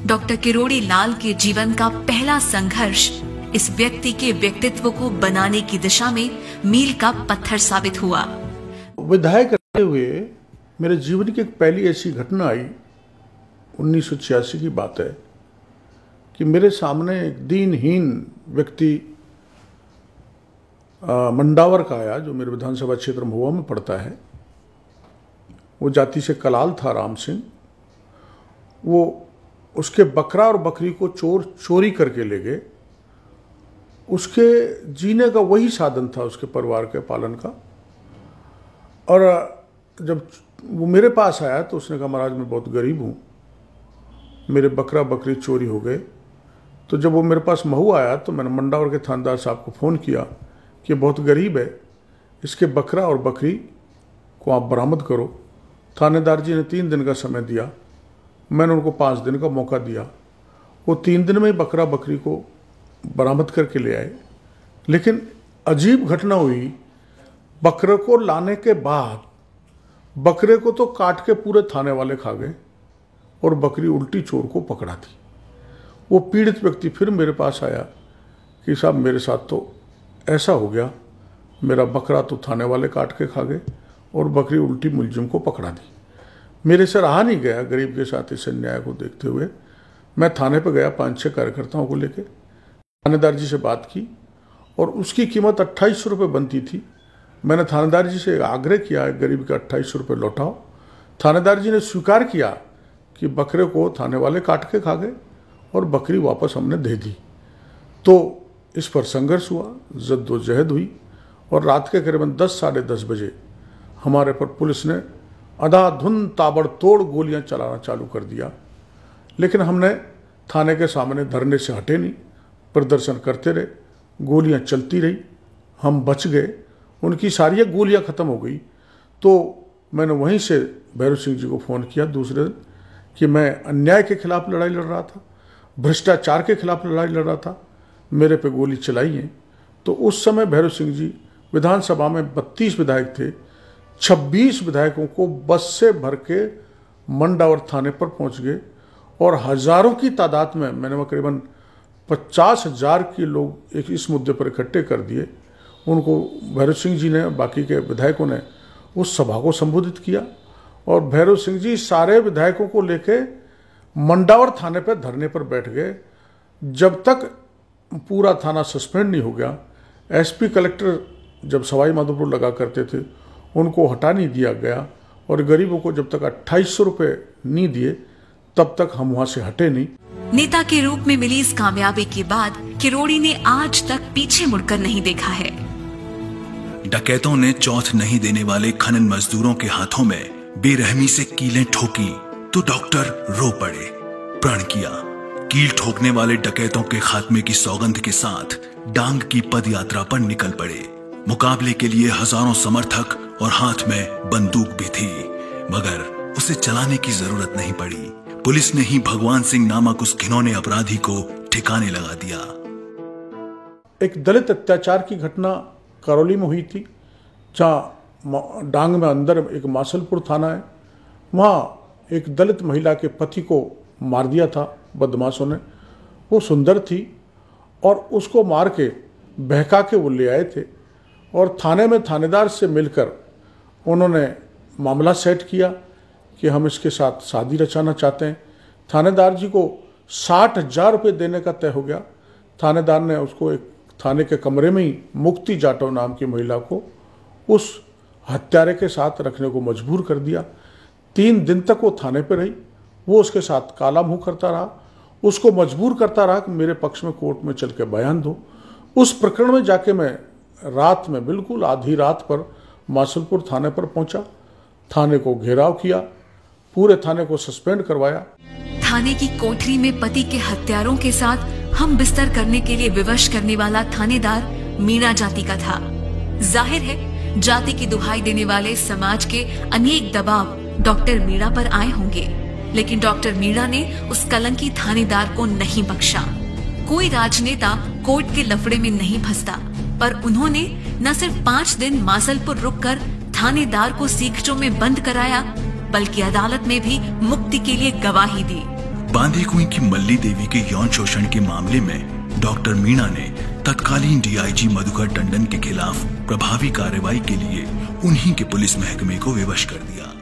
Doctor Kirori लाल के जीवन का पहला संघर्ष इस व्यक्ति के व्यक्तित्व को बनाने की दिशा में मील का पत्थर साबित हुआ। विधायक रहते हुए मेरे जीवन की एक पहली ऐसी घटना आई, 1986 की बात है, कि मेरे सामने एक दीनहीन व्यक्ति मंडावर का आया, जो मेरे विधानसभा क्षेत्र महुआ में पड़ता है। वो जाति से कलाल था, राम सिंह। वो उसके बकरा और बकरी को चोरी करके ले गए। उसके जीने का वही साधन था, उसके परिवार के पालन का। और जब वो मेरे पास आया तो उसने कहा, महाराज मैं बहुत गरीब हूँ, मेरे बकरा बकरी चोरी हो गए। तो जब वो मेरे पास महू आया तो मैंने मंडावर के थानेदार साहब को फ़ोन किया कि बहुत गरीब है, इसके बकरा और बकरी को आप बरामद करो। थानेदार जी ने 3 दिन का समय दिया, मैंने उनको 5 दिन का मौका दिया। वो 3 दिन में ही बकरा बकरी को बरामद करके ले आए। लेकिन अजीब घटना हुई, बकरे को लाने के बाद बकरे को तो काट के पूरे थाने वाले खा गए और बकरी उल्टी चोर को पकड़ा थी। वो पीड़ित व्यक्ति फिर मेरे पास आया कि साहब मेरे साथ तो ऐसा हो गया, मेरा बकरा तो थाने वाले काट के खा गए और बकरी उल्टी मुलजिम को पकड़ा दी। मेरे से रहा नहीं गया गरीब के साथ इस अन्याय को देखते हुए। मैं थाने पर गया 5-6 कार्यकर्ताओं को लेकर, थानेदार जी से बात की और उसकी कीमत 2800 रुपये बनती थी। मैंने थानेदार जी से आग्रह किया, गरीब के 2800 रुपये लौटाओ। थानेदार जी ने स्वीकार किया कि बकरे को थाने वाले काट के खा गए और बकरी वापस हमने दे दी। तो इस पर संघर्ष हुआ, जद्दोजहद हुई और रात के करीबन 10-साढ़े 10 बजे हमारे पर पुलिस ने अंधाधुंध ताबड़तोड़ गोलियां चलाना चालू कर दिया। लेकिन हमने थाने के सामने धरने से हटे नहीं, प्रदर्शन करते रहे, गोलियां चलती रही, हम बच गए। उनकी सारी गोलियां ख़त्म हो गई तो मैंने वहीं से भैरव सिंह जी को फ़ोन किया दूसरे दिन कि मैं अन्याय के खिलाफ लड़ाई लड़ रहा था, भ्रष्टाचार के खिलाफ लड़ाई लड़ रहा था, मेरे पे गोली चलाई है। तो उस समय भैरव सिंह जी विधानसभा में 32 विधायक थे, 26 विधायकों को बस से भर के मंडावर थाने पर पहुंच गए और हजारों की तादाद में, मैंने वह करीबन 50,000 के लोग एक इस मुद्दे पर इकट्ठे कर दिए। उनको भैरव सिंह जी ने, बाकी के विधायकों ने उस सभा को संबोधित किया और भैरव सिंह जी सारे विधायकों को लेके मंडावर थाने पर धरने पर बैठ गए जब तक पूरा थाना सस्पेंड नहीं हो गया। एसपी कलेक्टर जब सवाई माधोपुर लगा करते थे उनको हटा नहीं दिया गया और गरीबों को जब तक 2800 रुपये नहीं दिए तब तक हम वहां से हटे नहीं। नेता के रूप में मिली इस कामयाबी के बाद किरोड़ी ने आज तक पीछे मुड़कर नहीं देखा है। डकैतों ने चौथ नहीं देने वाले खनन मजदूरों के हाथों में बेरहमी से कीलें ठोकी तो डॉक्टर रो पड़े, प्रण किया। कील ठोकने वाले डकैतों के खात्मे की सौगंध के साथ डांग की पद यात्रा पर निकल पड़े। मुकाबले के लिए हजारों समर्थक और हाथ में बंदूक भी थी, मगर उसे चलाने की जरूरत नहीं पड़ी। पुलिस ने ही भगवान सिंह नामक उस घिनौने अपराधी को ठिकाने लगा दिया। एक दलित अत्याचार की घटना करौली में हुई थी, जहाँ डांग में अंदर एक मासलपुर थाना है, वहाँ एक दलित महिला के पति को मार दिया था बदमाशों ने। वो सुंदर थी और उसको मार के बहका के वो ले आए थे और थाने में थानेदार से मिलकर उन्होंने मामला सेट किया कि हम इसके साथ शादी रचाना चाहते हैं। थानेदार जी को 60,000 रुपये देने का तय हो गया। थानेदार ने उसको एक थाने के कमरे में ही मुक्ति जाटव नाम की महिला को उस हत्यारे के साथ रखने को मजबूर कर दिया। 3 दिन तक वो थाने पर रही, वो उसके साथ काला मुँह करता रहा, उसको मजबूर करता रहा कि मेरे पक्ष में कोर्ट में चल के बयान दो। उस प्रकरण में जाके मैं रात में, बिल्कुल आधी रात पर मासलपुर थाने पर पहुंचा, थाने को घेराव किया, पूरे थाने को सस्पेंड करवाया। थाने की कोठरी में पति के हत्यारों के साथ हम बिस्तर करने के लिए विवश करने वाला थानेदार मीणा जाति का था। जाहिर है जाति की दुहाई देने वाले समाज के अनेक दबाव डॉक्टर मीणा पर आए होंगे, लेकिन डॉक्टर मीणा ने उस कलंकी थानेदार को नहीं बख्शा। कोई राजनेता कोर्ट के लफड़े में नहीं फंसता, पर उन्होंने न सिर्फ 5 दिन मासलपुर रुककर थानेदार को सीखचों में बंद कराया, बल्कि अदालत में भी मुक्ति के लिए गवाही दी। बांदी कुएं की मल्ली देवी के यौन शोषण के मामले में डॉक्टर मीणा ने तत्कालीन डीआईजी मधुकर टंडन के खिलाफ प्रभावी कार्रवाई के लिए उन्हीं के पुलिस महकमे को विवश कर दिया।